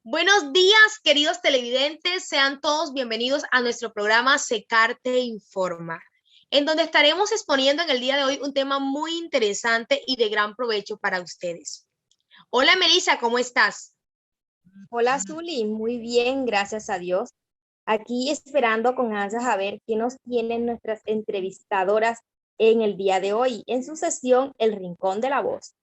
Buenos días, queridos televidentes. Sean todos bienvenidos a nuestro programa Secarte Informa, en donde estaremos exponiendo en el día de hoy un tema muy interesante y de gran provecho para ustedes. Hola, Melissa, ¿cómo estás? Hola, Zuli, muy bien, gracias a Dios. Aquí esperando con ansias a ver qué nos tienen nuestras entrevistadoras en el día de hoy, en su sesión El Rincón de la Voz.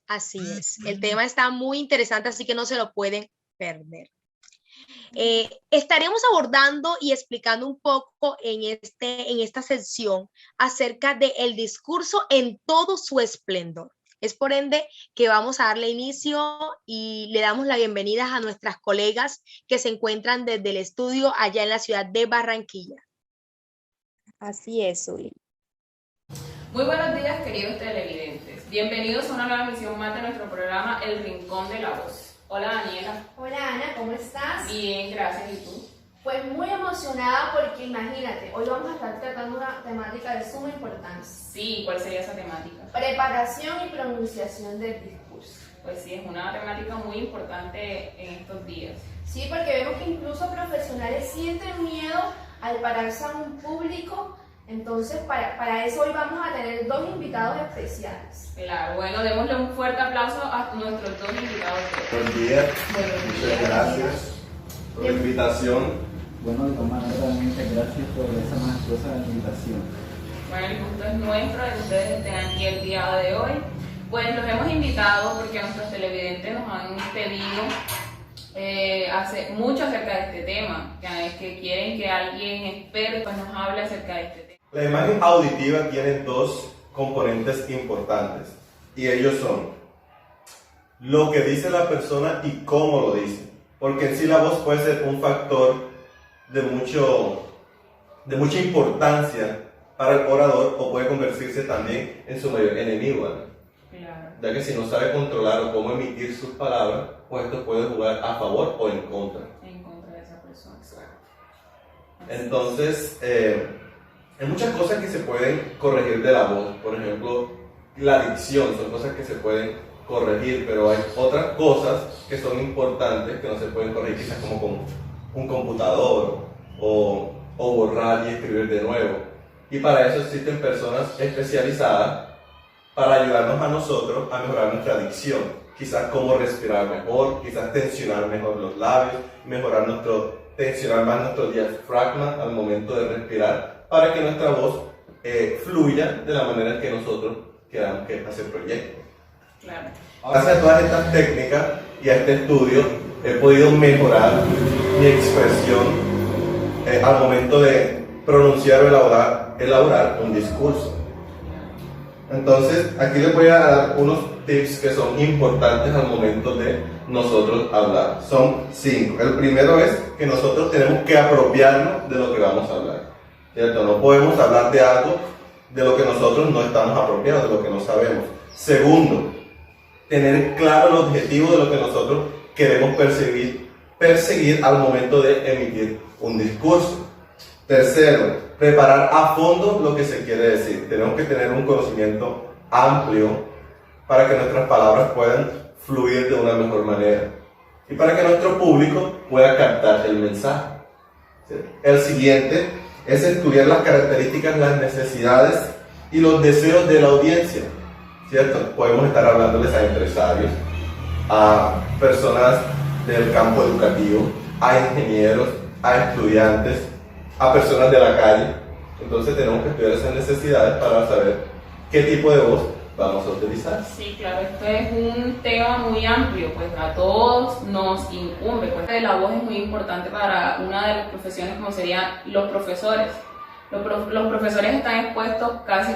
Así es, el tema está muy interesante, así que no se lo pueden perder. Estaremos abordando y explicando un poco en esta sección acerca del discurso en todo su esplendor. Es por ende que vamos a darle inicio y le damos la bienvenida a nuestras colegas que se encuentran desde el estudio allá en la ciudad de Barranquilla. Así es, Zuli. Muy buenos días, queridos televidentes. Bienvenidos a una nueva emisión más de nuestro programa El Rincón de la Voz. Hola, Daniela. Hola Ana, ¿cómo estás? Bien, gracias. ¿Y tú? Pues muy emocionada porque imagínate, hoy vamos a estar tratando una temática de suma importancia. Sí, ¿cuál sería esa temática? Preparación y pronunciación del discurso. Pues sí, es una temática muy importante en estos días. Sí, porque vemos que incluso profesionales sienten miedo al pararse a un público. Entonces, para eso hoy vamos a tener dos invitados especiales. Claro, bueno, démosle un fuerte aplauso a nuestros dos invitados. Buen día, Buenos muchas días. gracias por la invitación. Bueno, de todas maneras, muchas gracias por esa majestuosa invitación. Bueno, el gusto es nuestro de que ustedes estén aquí el día de hoy. Pues los hemos invitado porque nuestros televidentes nos han pedido hace mucho acerca de este tema, que quieren que alguien experto nos hable acerca de este tema. La imagen auditiva tiene dos componentes importantes y ellos son lo que dice la persona y cómo lo dice, porque en sí la voz puede ser un factor de mucha importancia para el orador o puede convertirse también en su mayor enemigo, ¿no? Claro. Ya que si no sabe controlar o cómo emitir sus palabras, pues esto puede jugar a favor o en contra. En contra de esa persona. Entonces, hay muchas cosas que se pueden corregir de la voz. Por ejemplo, la dicción, son cosas que se pueden corregir, pero hay otras cosas que son importantes que no se pueden corregir, quizás como con un computador o borrar y escribir de nuevo. Y para eso existen personas especializadas para ayudarnos a nosotros a mejorar nuestra dicción. Quizás cómo respirar mejor, quizás tensionar mejor los labios, tensionar más nuestro diafragma al momento de respirar, para que nuestra voz fluya de la manera en que nosotros queramos que se proyecte. Claro. Gracias a todas estas técnicas y a este estudio he podido mejorar mi expresión al momento de pronunciar o elaborar un discurso. Entonces, aquí les voy a dar unos tips que son importantes al momento de nosotros hablar. Son 5. El primero es que nosotros tenemos que apropiarnos de lo que vamos a hablar, ¿cierto? No podemos hablar de algo de lo que nosotros no estamos apropiados, de lo que no sabemos. Segundo, tener claro el objetivo de lo que nosotros queremos perseguir al momento de emitir un discurso. Tercero, preparar a fondo lo que se quiere decir. Tenemos que tener un conocimiento amplio para que nuestras palabras puedan fluir de una mejor manera y para que nuestro público pueda captar el mensaje. ¿Sí? El siguiente es estudiar las características, las necesidades y los deseos de la audiencia, ¿cierto? Podemos estar hablándoles a empresarios, a personas del campo educativo, a ingenieros, a estudiantes, a personas de la calle. Entonces tenemos que estudiar esas necesidades para saber qué tipo de voz vamos a utilizar. Sí, claro, esto es un tema muy amplio, pues a todos nos incumbe. Pues la voz es muy importante para una de las profesiones como serían los profesores. Los profesores están expuestos casi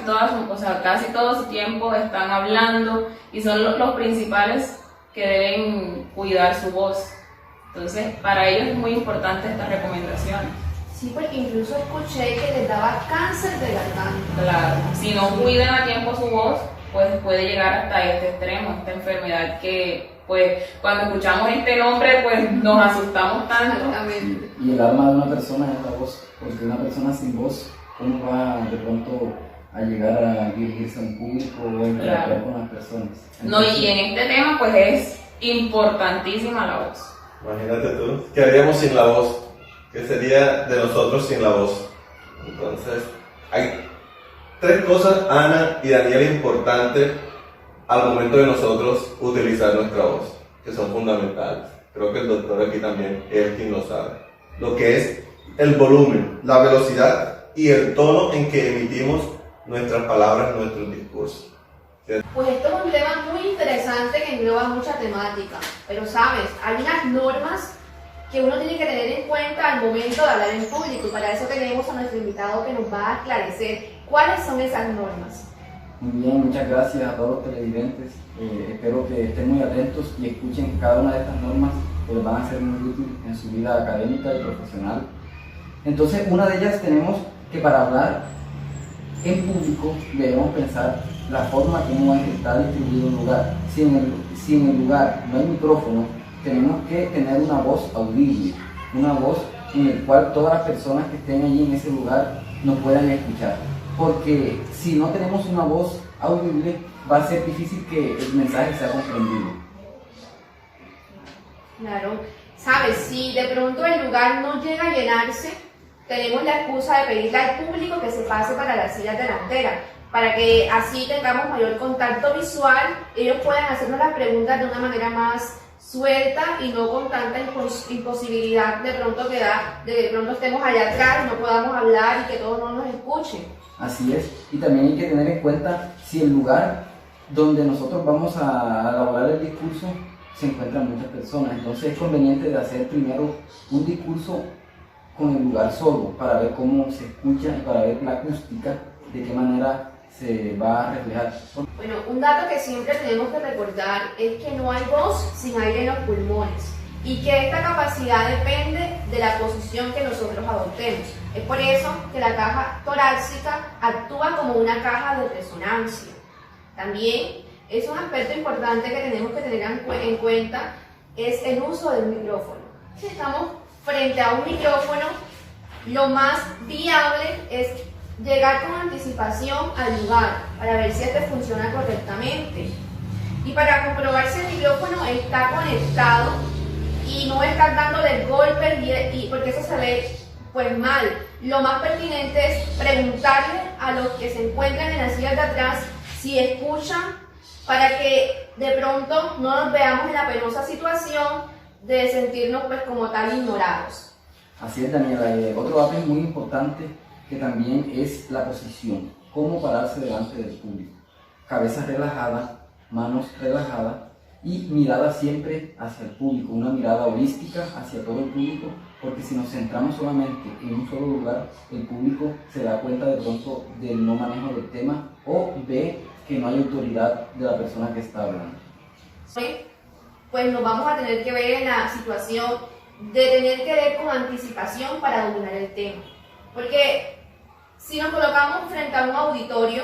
todo su tiempo están hablando y son los principales que deben cuidar su voz. Entonces, para ellos es muy importante estas recomendaciones. Sí, porque incluso escuché que les daba cáncer de garganta. Claro, si no cuidan a tiempo su voz, pues puede llegar hasta este extremo, esta enfermedad que, pues, cuando escuchamos este nombre, pues nos asustamos tanto. Exactamente. Y el alma de una persona es la voz, porque una persona sin voz, ¿cómo va de pronto a llegar a dirigirse a un público o a interactuar con las personas? No, y en este tema, pues es importantísima la voz. Imagínate tú, ¿qué haríamos sin la voz? ¿Qué sería de nosotros sin la voz? Entonces, hay tres cosas, Ana y Daniela, importantes al momento de nosotros utilizar nuestra voz, que son fundamentales. Creo que el doctor aquí también es quien lo sabe. Lo que es el volumen, la velocidad y el tono en que emitimos nuestras palabras, nuestros discursos. Pues esto es un tema muy interesante que engloba mucha temática, pero sabes, hay unas normas que uno tiene que tener en cuenta al momento de hablar en público y para eso tenemos a nuestro invitado que nos va a esclarecer cuáles son esas normas. Muy bien, muchas gracias a todos los televidentes. Espero que estén muy atentos y escuchen cada una de estas normas que les van a ser muy útiles en su vida académica y profesional. Entonces, una de ellas tenemos que para hablar en público debemos pensar la forma como está distribuido un lugar. Si en el lugar no hay micrófono, tenemos que tener una voz audible, una voz en la cual todas las personas que estén allí en ese lugar nos puedan escuchar. Porque si no tenemos una voz audible, va a ser difícil que el mensaje sea comprendido. Claro, sabes, si de pronto el lugar no llega a llenarse, tenemos la excusa de pedirle al público que se pase para las sillas delanteras, para que así tengamos mayor contacto visual, ellos puedan hacernos las preguntas de una manera más suelta y no con tanta imposibilidad de pronto que da, de que de pronto estemos allá atrás y no podamos hablar y que todos no nos escuchen. Así es, y también hay que tener en cuenta si el lugar donde nosotros vamos a elaborar el discurso se encuentran muchas personas, entonces es conveniente de hacer primero un discurso con el lugar solo para ver cómo se escucha y para ver la acústica, de qué manera se va a reflejar. Bueno, un dato que siempre tenemos que recordar es que no hay voz sin aire en los pulmones y que esta capacidad depende de la posición que nosotros adoptemos. Es por eso que la caja torácica actúa como una caja de resonancia. También es un aspecto importante que tenemos que tener en cuenta es el uso del micrófono. Si estamos frente a un micrófono, lo más viable es llegar con anticipación al lugar para ver si este funciona correctamente y para comprobar si el micrófono está conectado y no estar dándole golpes y porque eso se ve pues mal. Lo más pertinente es preguntarle a los que se encuentran en las sillas de atrás si escuchan para que de pronto no nos veamos en la penosa situación de sentirnos pues como tal ignorados. Así es, Daniela. Otro dato muy importante que también es la posición, cómo pararse delante del público. Cabeza relajada, manos relajadas y mirada siempre hacia el público, una mirada holística hacia todo el público, porque si nos centramos solamente en un solo lugar, el público se da cuenta de pronto del no manejo del tema o ve que no hay autoridad de la persona que está hablando. Pues nos vamos a tener que ver en la situación de tener que ver con anticipación para dominar el tema. Porque si nos colocamos frente a un auditorio,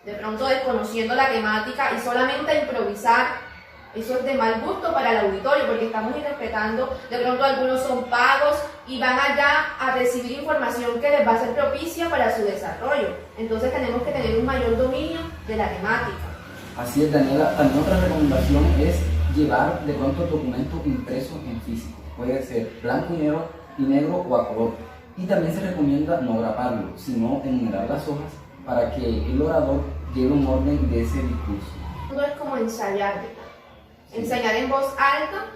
de pronto desconociendo la temática y solamente a improvisar, eso es de mal gusto para el auditorio porque estamos irrespetando, de pronto algunos son pagos y van allá a recibir información que les va a ser propicia para su desarrollo. Entonces tenemos que tener un mayor dominio de la temática. Así es, Daniela. También otra recomendación es llevar de pronto documentos impresos en físico. Puede ser blanco y negro o a color. Y también se recomienda no grabarlo, sino enumerar las hojas para que el orador lleve un orden de ese discurso. Todo es como ensayar, ensayar en voz alta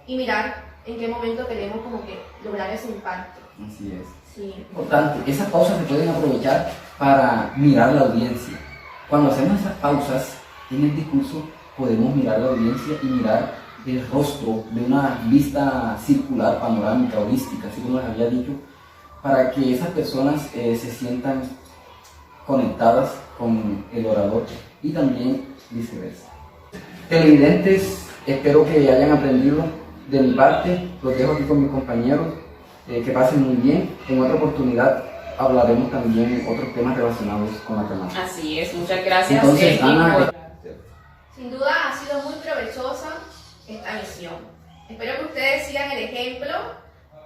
y mirar en qué momento queremos como que lograr ese impacto. Así es. Sí. Importante, esas pausas se pueden aprovechar para mirar la audiencia. Cuando hacemos esas pausas en el discurso, podemos mirar la audiencia y mirar el rostro de una vista circular, panorámica, holística, así como les había dicho, para que esas personas se sientan conectadas con el orador y también viceversa. Televidentes, espero que hayan aprendido de mi parte, los dejo aquí con mis compañeros, que pasen muy bien. En otra oportunidad hablaremos también de otros temas relacionados con la temática. Así es, muchas gracias. Entonces, Ana, Sin duda ha sido muy provechosa esta misión. Espero que ustedes sigan el ejemplo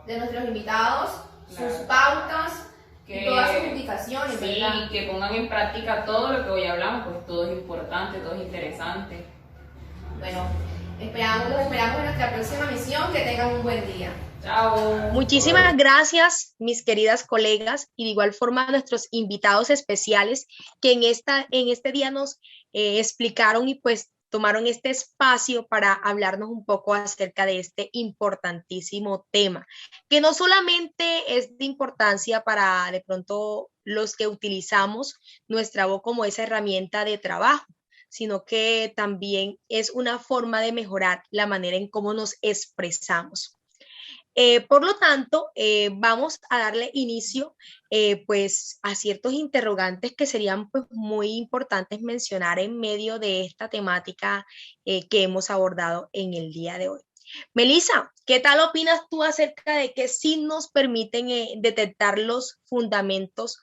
de nuestros invitados, sus pautas y todas sus indicaciones, sí, ¿verdad? que pongan en práctica todo lo que hoy hablamos, pues todo es importante, todo es interesante. Bueno, Los esperamos en nuestra próxima misión. Que tengan un buen día. Chao. Muchísimas gracias, mis queridas colegas, y de igual forma a nuestros invitados especiales que en este día nos explicaron y pues tomaron este espacio para hablarnos un poco acerca de este importantísimo tema, que no solamente es de importancia para de pronto los que utilizamos nuestra voz como esa herramienta de trabajo, sino que también es una forma de mejorar la manera en cómo nos expresamos. Por lo tanto, vamos a darle inicio pues a ciertos interrogantes que serían pues, muy importantes mencionar en medio de esta temática que hemos abordado en el día de hoy. Melissa, ¿qué tal opinas tú acerca de que sí nos permiten detectar los fundamentos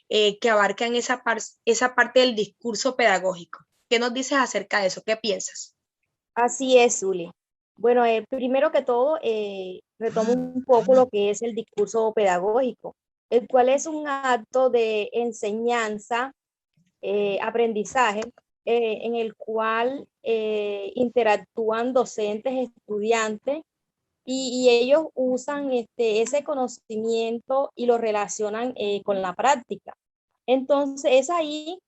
que abarcan esa parte del discurso pedagógico? ¿Qué nos dices acerca de eso? ¿Qué piensas? Así es, Zuli. Bueno, primero que todo, retomo un poco lo que es el discurso pedagógico, el cual es un acto de enseñanza, aprendizaje, en el cual interactúan docentes, estudiantes, y ellos usan ese conocimiento y lo relacionan con la práctica. Entonces, es ahí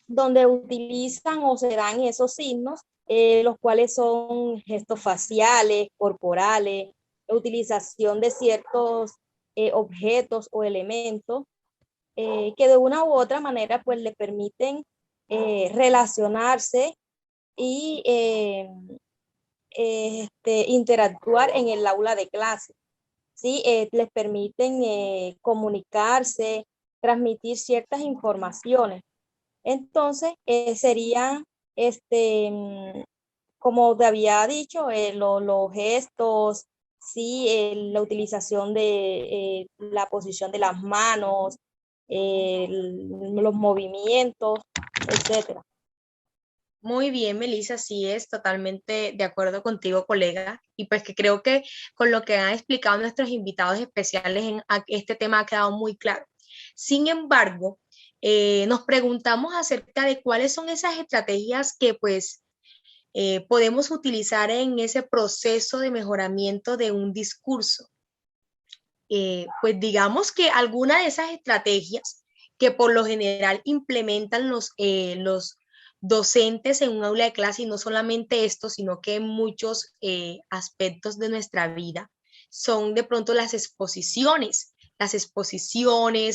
donde utilizan o se dan esos signos, los cuales son gestos faciales, corporales, la utilización de ciertos objetos o elementos que de una u otra manera pues le permiten relacionarse y interactuar en el aula de clase. ¿Sí? Les permiten comunicarse, transmitir ciertas informaciones. Entonces, serían, como te había dicho, los gestos, sí, la utilización de la posición de las manos, los movimientos, etcétera. Muy bien, Melissa, sí es totalmente de acuerdo contigo, colega, y pues que creo que con lo que han explicado nuestros invitados especiales en este tema ha quedado muy claro. Sin embargo, nos preguntamos acerca de cuáles son esas estrategias que pues podemos utilizar en ese proceso de mejoramiento de un discurso. Pues digamos que alguna de esas estrategias que por lo general implementan los docentes en un aula de clase, y no solamente esto, sino que en muchos aspectos de nuestra vida, son de pronto las exposiciones,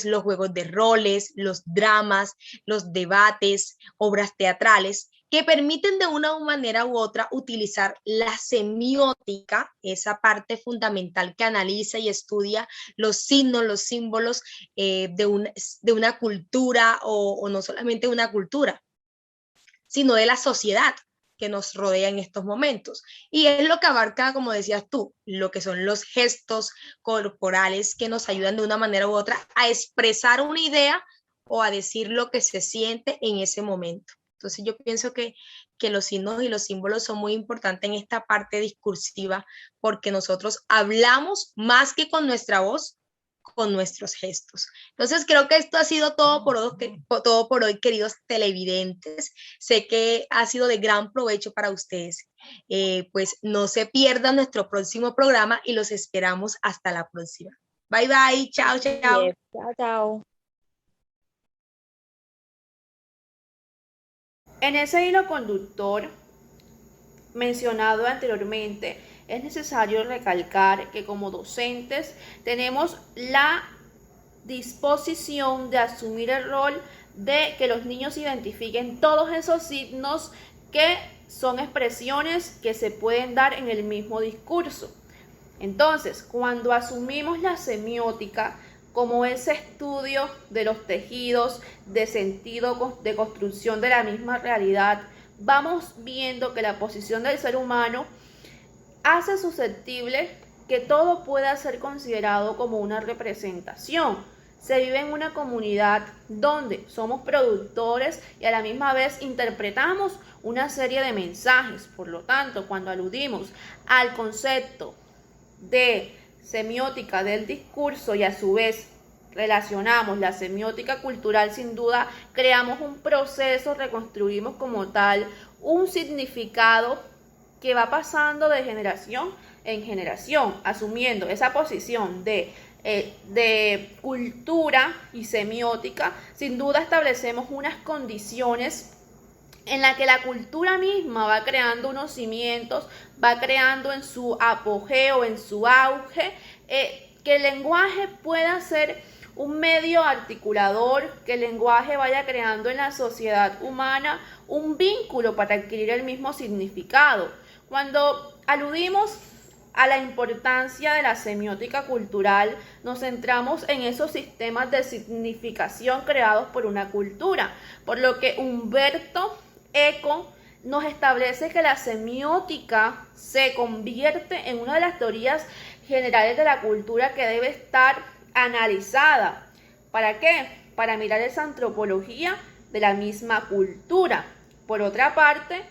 los juegos de roles, los dramas, los debates, obras teatrales, que permiten de una manera u otra utilizar la semiótica, esa parte fundamental que analiza y estudia los signos, los símbolos de una cultura o no solamente de una cultura, sino de la sociedad que nos rodea en estos momentos. Y es lo que abarca, como decías tú, lo que son los gestos corporales que nos ayudan de una manera u otra a expresar una idea o a decir lo que se siente en ese momento. Entonces yo pienso que los signos y los símbolos son muy importantes en esta parte discursiva, porque nosotros hablamos más que con nuestra voz, con nuestros gestos. Entonces creo que esto ha sido todo por hoy, queridos televidentes. Sé que ha sido de gran provecho para ustedes. Pues no se pierdan nuestro próximo programa y los esperamos hasta la próxima. Bye, bye. Chao, chao. Bien, chao, chao. En ese hilo conductor mencionado anteriormente, es necesario recalcar que como docentes tenemos la disposición de asumir el rol de que los niños identifiquen todos esos signos que son expresiones que se pueden dar en el mismo discurso. Entonces, cuando asumimos la semiótica como ese estudio de los tejidos de sentido, de construcción de la misma realidad, vamos viendo que la posición del ser humano hace susceptible que todo pueda ser considerado como una representación. Se vive en una comunidad donde somos productores y a la misma vez interpretamos una serie de mensajes. Por lo tanto, cuando aludimos al concepto de semiótica del discurso y a su vez relacionamos la semiótica cultural, sin duda creamos un proceso, reconstruimos como tal un significado que va pasando de generación en generación, asumiendo esa posición de cultura y semiótica. Sin duda establecemos unas condiciones en las que la cultura misma va creando unos cimientos, va creando en su apogeo, en su auge, que el lenguaje pueda ser un medio articulador, que el lenguaje vaya creando en la sociedad humana un vínculo para adquirir el mismo significado. Cuando aludimos a la importancia de la semiótica cultural, nos centramos en esos sistemas de significación creados por una cultura, por lo que Humberto Eco nos establece que la semiótica se convierte en una de las teorías generales de la cultura que debe estar analizada. ¿Para qué? Para mirar esa antropología de la misma cultura. Por otra parte,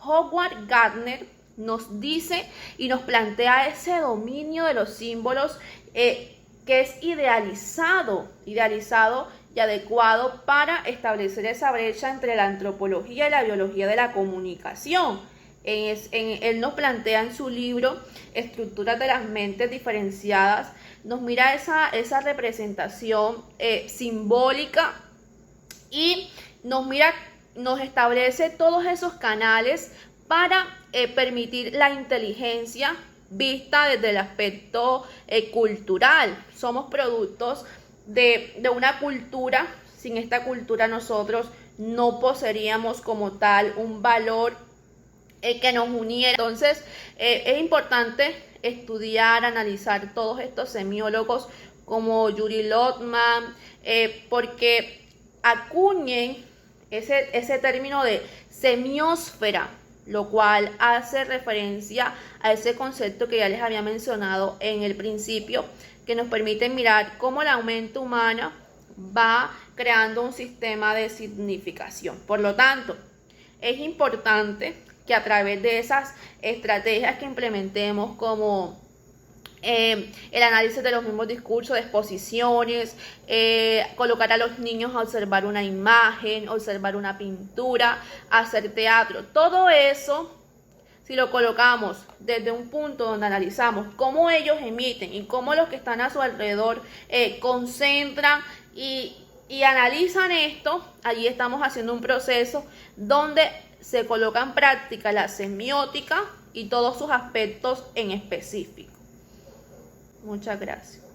Howard Gardner nos dice y nos plantea ese dominio de los símbolos que es idealizado y adecuado para establecer esa brecha entre la antropología y la biología de la comunicación. Él nos plantea en su libro Estructuras de las mentes diferenciadas, nos mira esa representación simbólica y nos establece todos esos canales para permitir la inteligencia vista desde el aspecto cultural. Somos productos de una cultura. Sin esta cultura nosotros no poseeríamos como tal un valor que nos uniera. Entonces es importante estudiar, analizar todos estos semiólogos como Yuri Lotman, porque acuñen ese término de semiósfera, lo cual hace referencia a ese concepto que ya les había mencionado en el principio, que nos permite mirar cómo la mente humana va creando un sistema de significación. Por lo tanto, es importante que a través de esas estrategias que implementemos, como el análisis de los mismos discursos, de exposiciones, colocar a los niños a observar una imagen, observar una pintura, hacer teatro, todo eso, si lo colocamos desde un punto donde analizamos cómo ellos emiten y cómo los que están a su alrededor concentran y analizan esto, allí estamos haciendo un proceso donde se coloca en práctica la semiótica y todos sus aspectos en específico. Muchas gracias.